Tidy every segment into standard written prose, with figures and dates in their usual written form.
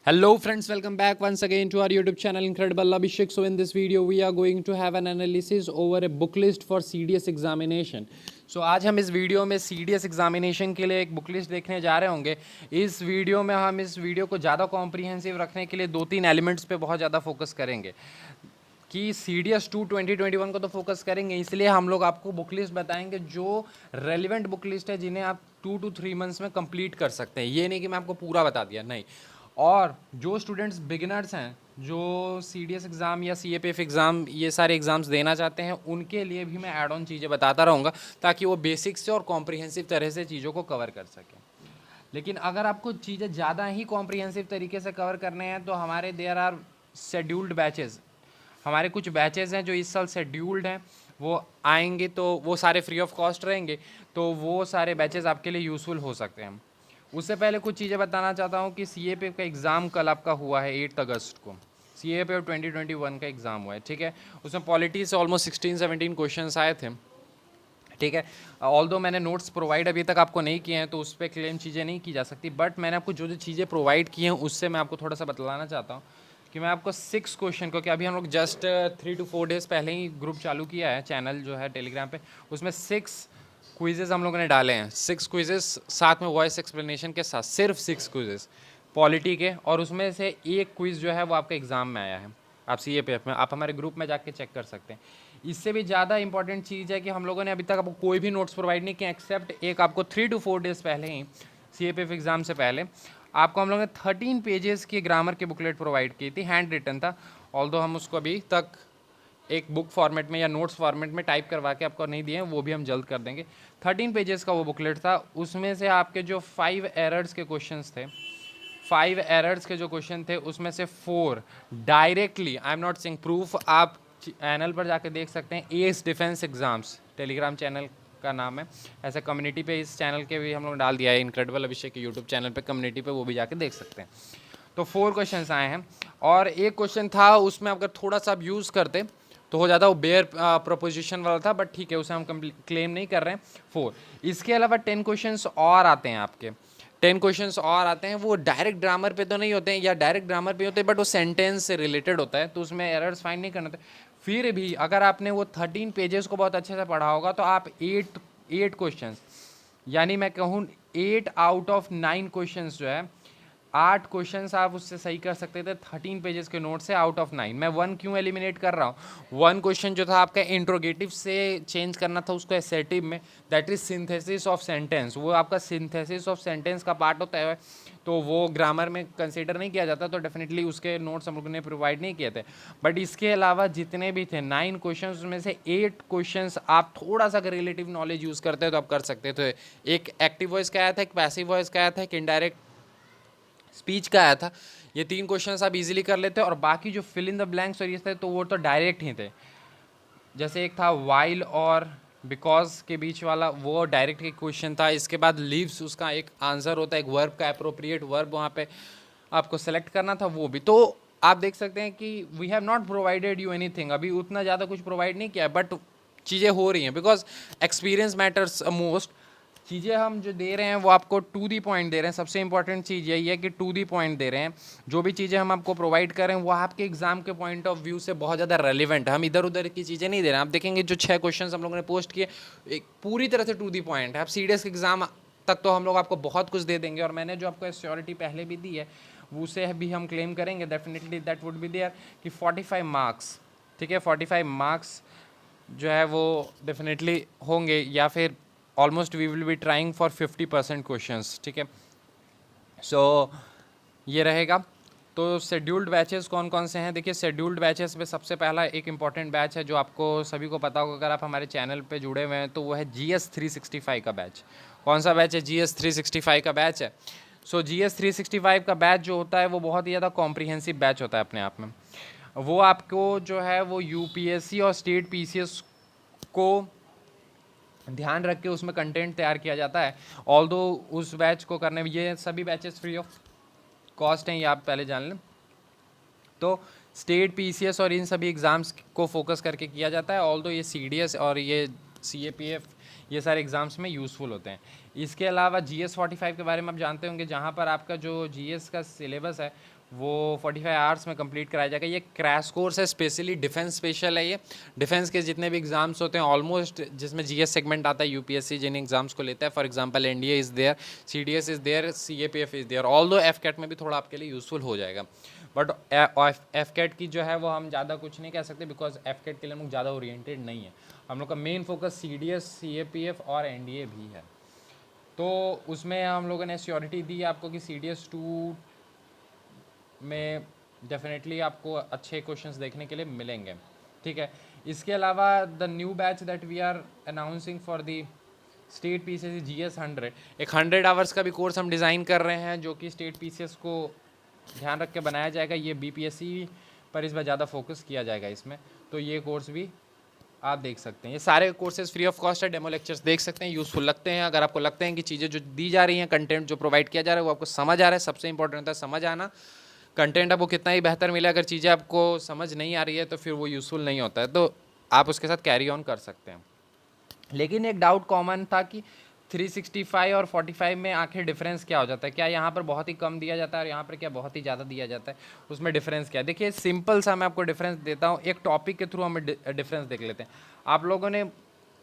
Hello friends, welcome back once again to our YouTube channel Incredible Abhishek. So in this video we are going to have an analysis over a book list for CDS examination. So आज हम इस video में CDS examination के लिए एक book list देखने जा रहे होंगे। इस वीडियो में हम इस वीडियो को ज़्यादा कॉम्प्रिहेंसिव रखने के लिए 2-3 एलिमेंट्स पे बहुत ज़्यादा फोकस करेंगे कि CDS 2 2021 को तो फोकस करेंगे, इसलिए हम लोग आपको बुक लिस्ट बताएंगे जो रेलिवेंट बुक लिस्ट है जिन्हें आप 2 to 3 मंथ्स में कंप्लीट कर सकते हैं। ये नहीं कि मैं आपको पूरा बता दिया, नहीं। और जो स्टूडेंट्स बिगिनर्स हैं जो CDS एग्ज़ाम या CAPF एग्ज़ाम ये सारे एग्ज़ाम्स देना चाहते हैं उनके लिए भी मैं ऐड ऑन चीज़ें बताता रहूँगा ताकि वो बेसिक्स से और कॉम्प्रिहेंसिव तरह से चीज़ों को कवर कर सकें। लेकिन अगर आपको चीज़ें ज़्यादा ही कॉम्प्रिहेंसिव तरीके से कवर करने हैं तो हमारे देयर आर शेड्यूल्ड बैचेज़, हमारे कुछ बैचेज़ हैं जो इस साल शेड्यूल्ड हैं, वो आएंगे तो वो सारे फ्री ऑफ कॉस्ट रहेंगे, तो वो सारे बैचेज़ आपके लिए यूज़फुल हो सकते हैं। उससे पहले कुछ चीज़ें बताना चाहता हूँ कि CAPF का एग्ज़ाम कल आपका हुआ है 8 अगस्त को। CAPF 2021 का एग्ज़ाम हुआ है, ठीक है। उसमें पॉलिटी से ऑलमोस्ट 16-17 क्वेश्चंस आए थे, ठीक है। ऑल्दो मैंने नोट्स प्रोवाइड अभी तक आपको नहीं किए हैं तो उस पर क्लेम चीज़ें नहीं की जा सकती, बट मैंने आपको जो जो चीज़ें प्रोवाइड की हैं उससे मैं आपको थोड़ा सा बतलाना चाहता हूँ कि मैं आपको 6 क्वेश्चन को, कि अभी हम लोग जस्ट 3 to 4 डेज़ पहले ही ग्रुप चालू किया है, चैनल जो है टेलीग्राम पे, उसमें 6 क्विजेज़ हम लोगों ने डाले हैं। 6 क्विजेज़ साथ में वॉइस एक्सप्लेनेशन के साथ, सिर्फ 6 क्विजेज़ पॉलिटी के, और उसमें से एक क्विज़ जो है वो आपके एग्ज़ाम में आया है। आप CAPF में, आप हमारे ग्रुप में जाके चेक कर सकते हैं। इससे भी ज़्यादा इंपॉर्टेंट चीज़ है कि हम लोगों ने अभी तक आपको कोई भी नोट्स प्रोवाइड नहीं किया, एक्सेप्ट एक आपको 3 to 4 डेज़ पहले ही CAPF एग्ज़ाम से पहले आपको हम लोगों ने 13 पेजेस की ग्रामर की बुकलेट प्रोवाइड की थी, हैंड रिटन था। ऑल्दो हम उसको अभी तक एक बुक फॉर्मेट में या नोट्स फॉर्मेट में टाइप करवा के आपको नहीं दिए हैं, वो भी हम जल्द कर देंगे। 13 पेजेस का वो बुकलेट था, उसमें से आपके जो 5 एरर्स के क्वेश्चंस थे, 5 एरर्स के जो क्वेश्चन थे उसमें से 4 directly, I am not saying proof, आप चैनल पर जाके देख सकते हैं, S defence exams Telegram channel का नाम है, ऐसे कम्युनिटी पे इस चैनल के भी हम लोग डाल दिया है, इनक्रेडिबल अभिषेक के यूट्यूब चैनल पे कम्युनिटी पे, वो भी जाके देख सकते हैं। तो 4 क्वेश्चंस आए हैं और एक क्वेश्चन था उसमें अगर थोड़ा सा आप यूज़ करते तो हो जाता, वो बेयर प्रोपोजिशन वाला था, बट ठीक है उसे हम क्लेम नहीं कर रहे हैं। 4, इसके अलावा 10 क्वेश्चंस और आते हैं आपके, 10 क्वेश्चंस और आते हैं, वो डायरेक्ट ग्रामर पे तो नहीं होते हैं या डायरेक्ट ग्रामर पे होते हैं, बट वो सेंटेंस से रिलेटेड होता है तो उसमें एरर्स फाइंड नहीं करना होता। फिर भी अगर आपने वो 13 पेजेस को बहुत अच्छे से पढ़ा होगा तो आप 8 क्वेश्चंस, यानी मैं कहूँ 8 आउट ऑफ 9 क्वेश्चंस जो है, 8 क्वेश्चंस आप उससे सही कर सकते थे 13 पेजेस के नोट से आउट ऑफ 9। मैं 1 क्यों एलिमिनेट कर रहा हूँ, 1 क्वेश्चन जो था आपका इंट्रोगेटिव से चेंज करना था उसको एसेटिव में, that is synthesis of sentence, वो आपका सिंथेसिस ऑफ सेंटेंस का पार्ट होता है, तो वो ग्रामर में कंसीडर नहीं किया जाता, तो डेफिनेटली उसके नोट्स हम लोगों ने प्रोवाइड नहीं किए थे। बट इसके अलावा जितने भी थे 9 क्वेश्चन में से 8 क्वेश्चन आप थोड़ा सा अगर रिलेटिव नॉलेज यूज़ करते हैं तो आप कर सकते थे। एक एक्टिव वॉइस का आया था, एक पैसिव वॉइस का आया था, एक इनडायरेक्ट स्पीच का आया था। ये 3 क्वेश्चंस आप इजीली कर लेते हैं, और बाकी जो फिल इन द ब्लैंक्स और ये थे तो वो तो डायरेक्ट ही थे। जैसे एक था वाइल और बिकॉज के बीच वाला, वो डायरेक्ट एक क्वेश्चन था। इसके बाद लीव्स, उसका एक आंसर होता है, एक वर्ब का अप्रोप्रिएट वर्ब वहाँ पे आपको सेलेक्ट करना था, वो भी। तो आप देख सकते हैं कि we have not provided you anything, अभी उतना ज़्यादा कुछ प्रोवाइड नहीं किया, बट चीज़ें हो रही हैं बिकॉज एक्सपीरियंस मैटर्स मोस्ट। चीज़ें हम जो दे रहे हैं वो आपको टू दी पॉइंट दे रहे हैं, सबसे इंपॉर्टेंट चीज़ यही है कि टू दी पॉइंट दे रहे हैं। जो भी चीज़ें हम आपको प्रोवाइड कर रहे हैं वो आपके एग्जाम के पॉइंट ऑफ व्यू से बहुत ज़्यादा रेलिवेंट है, हम इधर उधर की चीज़ें नहीं दे रहे हैं। आप देखेंगे जो 6 क्वेश्चन हम लोगों ने पोस्ट किए, एक पूरी तरह से टू दी पॉइंट है। आप CDS एग्जाम तक तो हम लोग आपको बहुत कुछ दे देंगे, और मैंने जो आपको एश्योरिटी पहले भी दी है उसे भी हम क्लेम करेंगे, definitely that would be there कि 45 मार्क्स, ठीक है, 45 मार्क्स जो है वो डेफिनेटली होंगे, या फिर almost we will be trying for 50% questions, ठीक है। सो ये रहेगा। तो शेड्यूल्ड बैचेस कौन कौन से हैं, देखिए शेड्यूल्ड बैचेस में सबसे पहला एक इंपॉर्टेंट बैच है जो आपको सभी को पता होगा अगर आप हमारे चैनल पे जुड़े हुए हैं, तो वो है GS 365 का बैच। कौन सा बैच है? GS 365 का बैच है। सो GS 365 का बैच जो होता है वो बहुत ही ज़्यादा कॉम्प्रिहेंसिव बैच होता है अपने आप में। वो आपको जो है वो UPSC और स्टेट PCS को ध्यान रख के उसमें कंटेंट तैयार किया जाता है। ऑल्दो उस बैच को करने में, ये सभी बैचेस फ्री ऑफ कॉस्ट हैं, ये आप पहले जान लें। तो स्टेट PCS और इन सभी एग्ज़ाम्स को फोकस करके किया जाता है। ऑल्दो ये CDS और ये CAPF ये सारे एग्ज़ाम्स में यूज़फुल होते हैं। इसके अलावा GS 45 के बारे में आप जानते होंगे, जहाँ पर आपका जो GS का सिलेबस है वो 45 आवर्स में कंप्लीट कराया जाएगा। ये क्रैश कोर्स है, स्पेशली डिफेंस स्पेशल है। ये डिफेंस के जितने भी एग्जाम्स होते हैं ऑलमोस्ट, जिसमें GS सेगमेंट आता है, UPSC जिन एग्जाम्स को लेता है, for example NDA is there, CDS is there, CAPF is there, although FCAT में भी थोड़ा आपके लिए यूज़फुल हो जाएगा। बट FCAT की जो है वो हम ज़्यादा कुछ नहीं कह सकते, बिकॉज FCAT के लिए हम लोग ज़्यादा ओरिएंटेड नहीं है। हम लोग का मेन फोकस CDS, CAPF और NDA भी है। तो उसमें हम लोगों ने श्योरिटी दी आपको कि CDS 2 में डेफिनेटली आपको अच्छे क्वेश्चंस देखने के लिए मिलेंगे, ठीक है। इसके अलावा the new batch that we are announcing for the state PCS GS 100, एक 100 आवर्स का भी कोर्स हम डिज़ाइन कर रहे हैं, जो कि स्टेट PCS को ध्यान रख के बनाया जाएगा। ये BPSC पर इस बार ज़्यादा फोकस किया जाएगा इसमें, तो ये कोर्स भी आप देख सकते हैं। ये सारे कोर्सेज फ्री ऑफ कॉस्ट है, डेमो लेक्चर्स देख सकते हैं, यूज़फुल लगते हैं। अगर आपको लगते हैं कि चीज़ें जो दी जा रही हैं, कंटेंट जो प्रोवाइड किया जा रहा है वो आपको समझ आ रहा है, सबसे इंपॉर्टेंट होता है समझ आना। कंटेंट आपको कितना ही बेहतर मिले, अगर चीज़ें आपको समझ नहीं आ रही है तो फिर वो यूज़फुल नहीं होता है, तो आप उसके साथ कैरी ऑन कर सकते हैं। लेकिन एक डाउट कॉमन था कि 365 और 45 में आखिर डिफरेंस क्या हो जाता है, क्या यहाँ पर बहुत ही कम दिया जाता है और यहाँ पर क्या बहुत ही ज़्यादा दिया जाता है, उसमें डिफरेंस क्या है। देखिए सिंपल सा मैं आपको डिफरेंस देता हूँ, एक टॉपिक के थ्रू हम डिफरेंस देख लेते हैं। आप लोगों ने,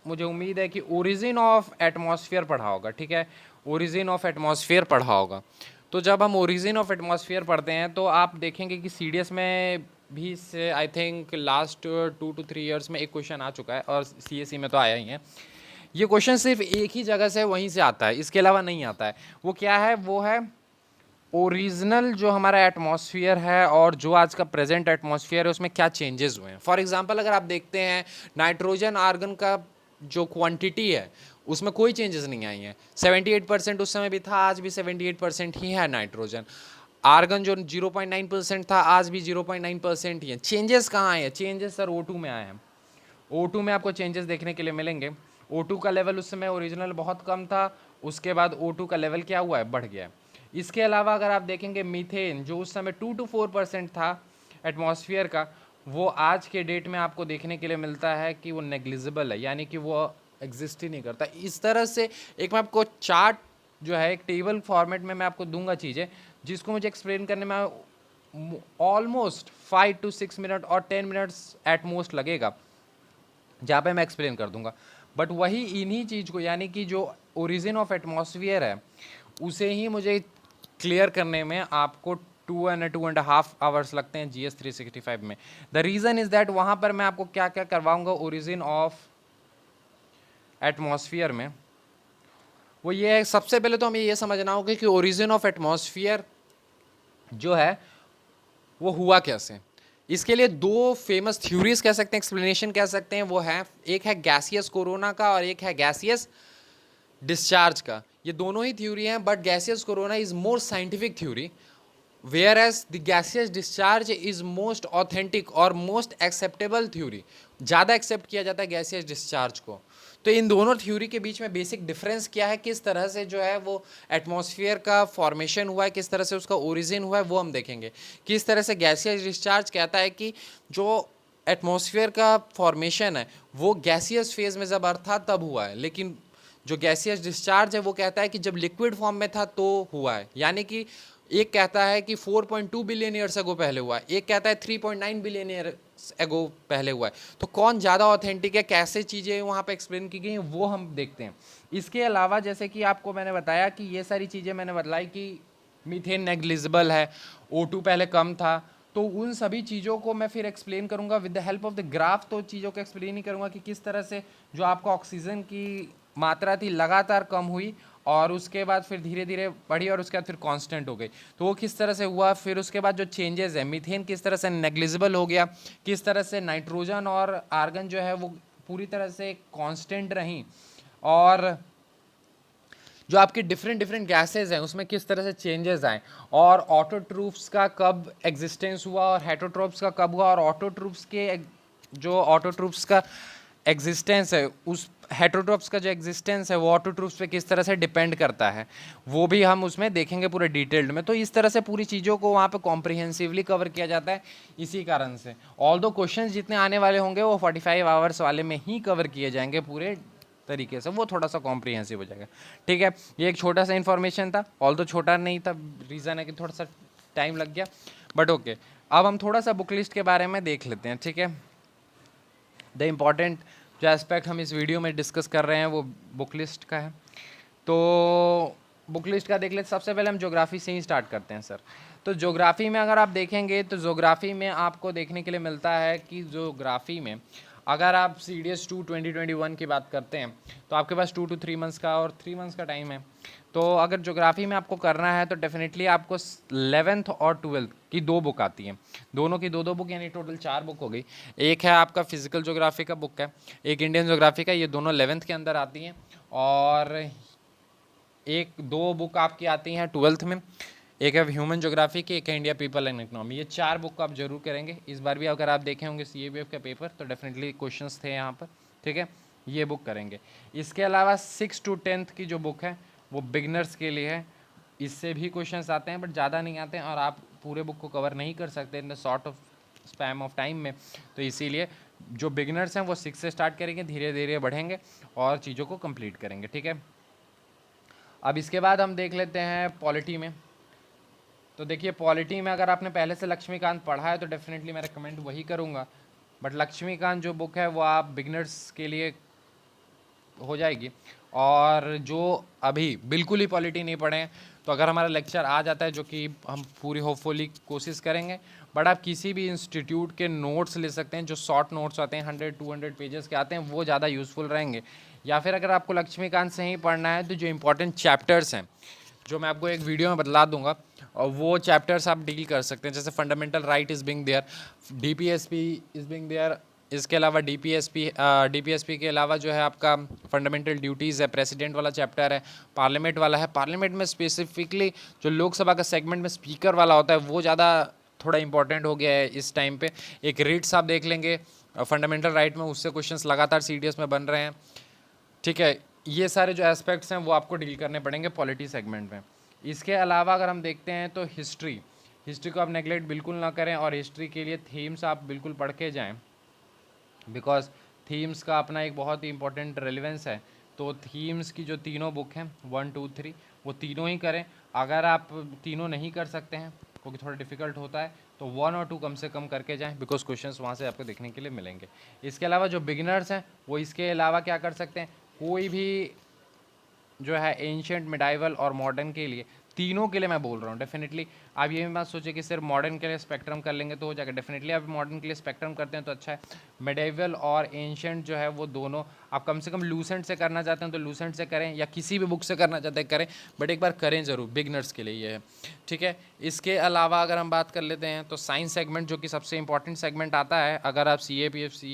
मुझे उम्मीद है कि ओरिजिन ऑफ एटमॉस्फेयर पढ़ा होगा, ठीक है, ओरिजिन ऑफ एटमॉस्फेयर पढ़ा होगा। तो जब हम ओरिजिन ऑफ एटमॉस्फेयर पढ़ते हैं तो आप देखेंगे कि CDS में भी से I think last 2 to 3 years में एक क्वेश्चन आ चुका है, और CSE में तो आया ही है। ये क्वेश्चन सिर्फ एक ही जगह से वहीं से आता है, इसके अलावा नहीं आता है। वो क्या है, वो है ओरिजिनल जो हमारा एटमॉस्फेयर है और जो आज का प्रेजेंट एटमॉस्फेयर है उसमें क्या चेंजेस हुए हैं। फॉर एग्जांपल अगर आप देखते हैं नाइट्रोजन आर्गन का जो क्वांटिटी है उसमें कोई चेंजेस नहीं आई हैं। 78% उस समय भी था, आज भी 78% ही है नाइट्रोजन। आर्गन जो 0.9% था, आज भी 0.9% ही है। चेंजेस कहाँ आए हैं? चेंजेस सर O2 में आए हैं। O2 में आपको चेंजेस देखने के लिए मिलेंगे। O2 का लेवल उस समय ओरिजिनल बहुत कम था, उसके बाद O2 का लेवल क्या हुआ है, बढ़ गया है। इसके अलावा अगर आप देखेंगे मीथेन जो उस समय 2 to 4% था एटमॉस्फेयर का, वो आज के डेट में आपको देखने के लिए मिलता है कि वो नेग्लिजिबल है, यानी कि वो एग्जिस्ट ही नहीं करता। इस तरह से एक मैं आपको चार्ट जो है, एक टेबल फॉर्मेट में मैं आपको दूंगा चीज़ें, जिसको मुझे एक्सप्लेन करने में ऑलमोस्ट 5 to 6 मिनट और 10 मिनट्स एट मोस्ट लगेगा, जहाँ पे मैं एक्सप्लेन कर दूंगा। बट वही इन्हीं चीज़ को, यानी कि जो ओरिजिन ऑफ एटमॉस्फेयर है, उसे ही मुझे क्लियर करने में आपको 2.5 आवर्स लगते हैं GS 365 में। द रीज़न इज़ दैट वहाँ पर मैं आपको क्या क्या करवाऊँगा ओरिजिन ऑफ एटमॉस्फेयर में, वो ये है, सबसे पहले तो हमें ये समझना होगा कि ओरिजिन ऑफ एटमॉस्फेयर जो है वो हुआ कैसे। इसके लिए दो फेमस थ्योरीज कह सकते हैं, एक्सप्लेनेशन कह सकते हैं, वो है, एक है गैसियस कोरोना का और एक है गैसियस डिस्चार्ज का। ये दोनों ही थ्योरी हैं, but gaseous corona is more scientific theory, whereas the gaseous discharge is most authentic और मोस्ट एक्सेप्टेबल थ्योरी। ज़्यादा एक्सेप्ट किया जाता है गैसियस डिस्चार्ज को। तो इन दोनों थ्योरी के बीच में बेसिक डिफरेंस क्या है, किस तरह से जो है वो एटमॉस्फेयर का फॉर्मेशन हुआ है, किस तरह से उसका ओरिजिन हुआ है, वो हम देखेंगे। किस तरह से गैसियस डिस्चार्ज कहता है कि जो एटमॉस्फेयर का फॉर्मेशन है वो गैसियस फेज में जब अर्थ था तब हुआ है, लेकिन जो गैसियस डिस्चार्ज है वो कहता है कि जब लिक्विड फॉर्म में था तो हुआ है। यानी कि एक कहता है कि 4.2 बिलियन ईयर्स अगो पहले हुआ है, एक कहता है 3.9 बिलियन ईयर्स अगो पहले हुआ है। तो कौन ज़्यादा ऑथेंटिक है, कैसे चीज़ें वहाँ पे एक्सप्लेन की गई हैं, वो हम देखते हैं। इसके अलावा जैसे कि आपको मैंने बताया कि ये सारी चीज़ें मैंने बतलाई कि मीथेन नेग्लिजिबल है, O2 पहले कम था, तो उन सभी चीज़ों को मैं फिर एक्सप्लेन करूँगा with the help of the graph. तो चीज़ों को एक्सप्लेन ही करूँगा कि किस तरह से जो आपका ऑक्सीजन की मात्रा थी लगातार कम हुई और उसके बाद फिर धीरे धीरे बढ़ी और उसके बाद फिर कांस्टेंट हो गई, तो वो किस तरह से हुआ। फिर उसके बाद जो चेंजेस है, मीथेन किस तरह से नेग्लिजिबल हो गया, किस तरह से नाइट्रोजन और आर्गन जो है वो पूरी तरह से कांस्टेंट रहीं, और जो आपके डिफरेंट गैसेज हैं उसमें किस तरह से चेंजेस आए, और ऑटोट्रूफ्स का कब एग्जिस्टेंस हुआ और हेटरोट्रोप्स का कब हुआ, और ऑटोट्रूफ्स के जो ऑटोट्रूफ्स का एग्जिस्टेंस है, उस हेटरोट्रोप्स का जो एग्जिस्टेंस है वो ऑटोट्रूफ्स पे किस तरह से डिपेंड करता है, वो भी हम उसमें देखेंगे पूरे डिटेल्ड में। तो इस तरह से पूरी चीज़ों को वहाँ पे कॉम्प्रिहेंसिवली कवर किया जाता है। इसी कारण से ऑल दो क्वेश्चन जितने आने वाले होंगे वो 45 आवर्स वाले में ही कवर किए जाएंगे पूरे तरीके से, वो थोड़ा सा कॉम्प्रिहेंसिव हो जाएगा। ठीक है, ये एक छोटा सा इन्फॉर्मेशन था, ऑल तो छोटा नहीं था, रीज़न है कि थोड़ा सा टाइम लग गया, बट ओके। अब हम थोड़ा सा बुक लिस्ट के बारे में देख लेते हैं। ठीक है, द इम्पॉर्टेंट जो एस्पेक्ट हम इस वीडियो में डिस्कस कर रहे हैं वो बुक लिस्ट का है। तो बुक लिस्ट का देख लेते, सबसे पहले हम ज्योग्राफी से ही स्टार्ट करते हैं सर। तो ज्योग्राफी में अगर आप देखेंगे तो ज्योग्राफी में आपको देखने के लिए मिलता है कि ज्योग्राफी में अगर आप CDS 2 2021 की बात करते हैं तो आपके पास 2 to 3 मंथ्स का और 3 मंथ्स का टाइम है। तो अगर ज्योग्राफी में आपको करना है तो डेफिनेटली आपको 11th और 12th की 2 बुक आती हैं, दोनों की 2-2 बुक, यानी टोटल 4 बुक हो गई। एक है आपका फिजिकल ज्योग्राफी का बुक है, एक इंडियन ज्योग्राफी का, ये दोनों 11th के अंदर आती हैं। और एक 2 बुक आपकी आती हैं 12th में, एक है ह्यूमन ज्योग्राफी की, एक है इंडिया पीपल एंड इकोनॉमी। ये 4 बुक आप जरूर करेंगे। इस बार भी अगर आप देखे होंगे CABF का पेपर तो डेफिनेटली क्वेश्चंस थे यहाँ पर। ठीक है, ये बुक करेंगे। इसके अलावा 6 to 10th की जो बुक है वो बिगनर्स के लिए है, इससे भी क्वेश्चंस आते हैं बट ज़्यादा नहीं आते हैं, और आप पूरे बुक को कवर नहीं कर सकते in the short of span of time में। तो इसीलिए जो बिगनर्स हैं वो 6 से स्टार्ट करेंगे, धीरे धीरे बढ़ेंगे और चीज़ों को कंप्लीट करेंगे। ठीक है, अब इसके बाद हम देख लेते हैं पॉलिटी में। तो देखिए, पॉलिटी में अगर आपने पहले से लक्ष्मीकांत पढ़ा है तो डेफिनेटली मैं रिकमेंड वही करूँगा, बट लक्ष्मीकांत जो बुक है वो आप बिगनर्स के लिए हो जाएगी। और जो अभी बिल्कुल ही पॉलिटी नहीं पढ़े हैं तो अगर हमारा लेक्चर आ जाता है, जो कि हम पूरी होपफुली कोशिश करेंगे, बट आप किसी भी इंस्टीट्यूट के नोट्स ले सकते हैं, जो शॉर्ट नोट्स आते हैं 100-200 पेजेस के आते हैं, वो ज़्यादा यूज़फुल रहेंगे। या फिर अगर आपको लक्ष्मीकांत से ही पढ़ना है तो जो इंपॉर्टेंट चैप्टर्स हैं, जो मैं आपको एक वीडियो में बतला दूंगा, और वो चैप्टर्स आप डील कर सकते हैं। जैसे fundamental right is being there, DPSP is being there, इसके अलावा DPSP के अलावा जो है आपका फंडामेंटल ड्यूटीज़ है, प्रेसिडेंट वाला चैप्टर है, पार्लियामेंट वाला है। पार्लियामेंट में स्पेसिफिकली जो लोकसभा का सेगमेंट में स्पीकर वाला होता है वो ज़्यादा थोड़ा इंपॉर्टेंट हो गया है इस टाइम पे। एक रीट्स आप देख लेंगे फंडामेंटल राइट में, उससे क्वेश्चंस लगातार CDS में बन रहे हैं। ठीक है, ये सारे जो एस्पेक्ट्स हैं वो आपको डील करने पड़ेंगे पॉलिटी सेगमेंट में। इसके अलावा अगर हम देखते हैं तो हिस्ट्री को आप नेगलेक्ट बिल्कुल ना करें, और हिस्ट्री के लिए थीम्स आप बिल्कुल पढ़ के जाएँ, बिकॉज थीम्स का अपना एक बहुत ही इंपॉर्टेंट रेलिवेंस है। तो थीम्स की जो तीनों बुक हैं 1 2 3 वो तीनों ही करें। अगर आप तीनों नहीं कर सकते हैं क्योंकि थोड़ा डिफिकल्ट होता है तो 1 और 2 कम से कम करके जाएं, बिकॉज क्वेश्चंस वहाँ से आपको देखने के लिए मिलेंगे। इसके अलावा जो बिगिनर्स हैं वो इसके अलावा क्या कर सकते हैं, कोई भी जो है एंशिएंट, मिडाइवल और मॉडर्न के लिए, तीनों के लिए मैं बोल रहा हूँ डेफिनेटली। आप ये भी मत सोचिए कि सिर्फ मॉडर्न के लिए स्पेक्ट्रम कर लेंगे तो हो जाएगा, डेफिनेटली आप मॉडर्न के लिए स्पेक्ट्रम करते हैं तो अच्छा है। मिडाइवल और एंशिएंट जो है वो दोनों आप कम से कम लूसेंट से करना चाहते हैं तो लूसेंट से करें, या किसी भी बुक से करना चाहते हैं करें, बट एक बार करें ज़रूर, बिगनर्स के लिए ये है। ठीक है, इसके अलावा अगर हम बात कर लेते हैं तो साइंस सेगमेंट, जो कि सबसे इंपॉर्टेंट सेगमेंट आता है अगर आप CAPF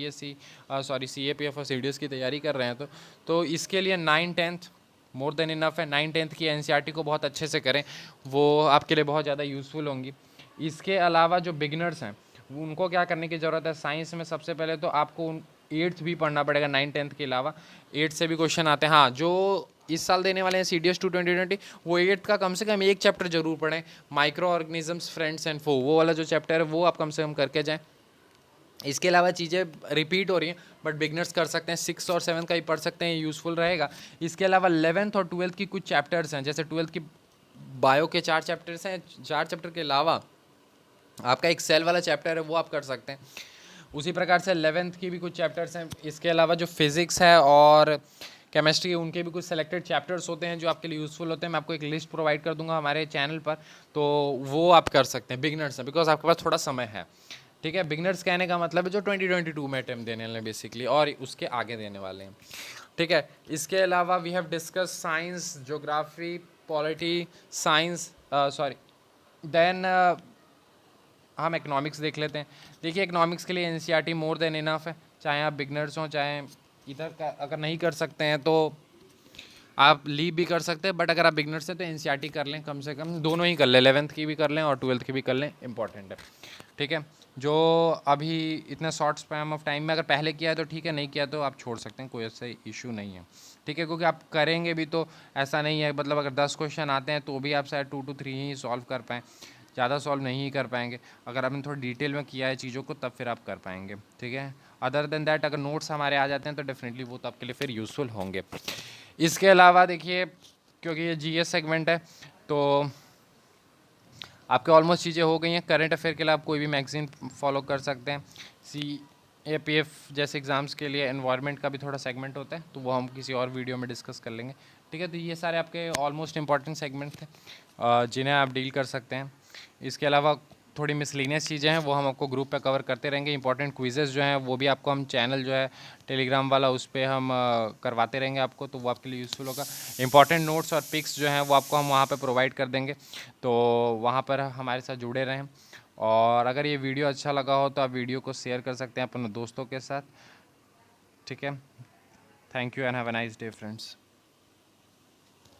और CDS की तैयारी कर रहे हैं तो इसके लिए 9-10 मोर देन इनफ है। 9-10 की NCERT को बहुत अच्छे से करें, वो आपके लिए बहुत ज़्यादा यूज़फुल होंगी। इसके अलावा जो बिगिनर्स हैं उनको क्या करने की ज़रूरत है, साइंस में सबसे पहले तो आपको 8th भी पढ़ना पड़ेगा 9-10 के अलावा। 8th से भी क्वेश्चन आते हैं, हाँ, जो इस साल देने वाले हैं CDS 2 2020 वो 8th का कम से कम एक चैप्टर जरूर पढ़ें, माइक्रो ऑर्गेनिजम्स, फ्रेंड्स एंड फो, वो वाला जो चैप्टर है वो आप कम से कम करके जाएँ। इसके अलावा चीज़ें रिपीट हो रही हैं बट बिगनर्स कर सकते हैं, 6 और 7 का ही पढ़ सकते हैं, यूज़फुल रहेगा। इसके अलावा 11th और 12th की कुछ चैप्टर्स हैं, जैसे 12th की बायो के 4 चैप्टर्स हैं, 4 चैप्टर के अलावा आपका एक सेल वाला चैप्टर है वो आप कर सकते हैं। उसी प्रकार से 11th की भी कुछ चैप्टर्स हैं। इसके अलावा जो फिज़िक्स है और केमिस्ट्री, उनके भी कुछ सेलेक्टेड चैप्टर्स होते हैं जो आपके लिए यूज़फुल होते हैं। मैं आपको एक लिस्ट प्रोवाइड कर दूंगा हमारे चैनल पर, तो वो आप कर सकते हैं, बिगनर्स हैं, बिकॉज आपके पास थोड़ा समय है। ठीक है, बिगनर्स कहने का मतलब है जो 2022 में अटेम्प्ट देने वाले हैं बेसिकली, और उसके आगे देने वाले हैं। ठीक है, इसके अलावा we have discuss science, geography, polity, science, sorry, then हम इकोनॉमिक्स देख लेते हैं। देखिए, इकोनॉमिक्स के लिए NCERT मोर देन इनफ है, चाहे आप बिगनर्स हों, चाहे इधर का अगर नहीं कर सकते हैं तो आप लीव भी कर सकते हैं, बट अगर आप बिगनर्स हैं तो NCERT कर लें, कम से कम दोनों ही कर लें, 11th की भी कर लें और 12th की भी कर लें, इंपॉर्टेंट है। ठीक है, जो अभी इतना शॉर्ट स्पैम ऑफ टाइम में अगर पहले किया है तो ठीक है, नहीं किया तो आप छोड़ सकते हैं, कोई ऐसा इशू नहीं है। ठीक है, क्योंकि आप करेंगे भी तो ऐसा नहीं है, मतलब अगर 10 क्वेश्चन आते हैं तो भी आप शायद 2 to 3 ही सॉल्व कर पाएँ, ज़्यादा सॉल्व नहीं कर पाएंगे। अगर आपने थोड़ा डिटेल में किया है चीज़ों को तब फिर आप कर पाएंगे, ठीक है। अदर देन दैट अगर नोट्स हमारे आ जाते हैं तो डेफिनेटली वो तो आपके लिए फिर यूज़फुल होंगे। इसके अलावा देखिए, क्योंकि ये जीएस सेगमेंट है तो आपके ऑलमोस्ट चीज़ें हो गई हैं। करंट अफेयर के लिए आप कोई भी मैगज़ीन फॉलो कर सकते हैं। CAPF जैसे एग्ज़ाम्स के लिए एनवायरनमेंट का भी थोड़ा सेगमेंट होता है, तो वो हम किसी और वीडियो में डिस्कस कर लेंगे, ठीक है। तो ये सारे आपके ऑलमोस्ट इंपॉर्टेंट सेगमेंट थे जिन्हें आप डील कर सकते हैं। इसके अलावा थोड़ी मिसलिनियस चीज़ें हैं वो हम आपको ग्रुप पे कवर करते रहेंगे। इंपॉर्टेंट क्विजेज़ जो हैं वो भी आपको हम चैनल जो है टेलीग्राम वाला उस पर हम करवाते रहेंगे आपको, तो वो आपके लिए यूज़फुल होगा। इंपॉर्टेंट नोट्स और पिक्स जो हैं वो आपको हम वहाँ पे प्रोवाइड कर देंगे, तो वहाँ पर हमारे साथ जुड़े रहें। और अगर ये वीडियो अच्छा लगा हो तो आप वीडियो को शेयर कर सकते हैं अपने दोस्तों के साथ, ठीक है। Thank you and have a nice day friends.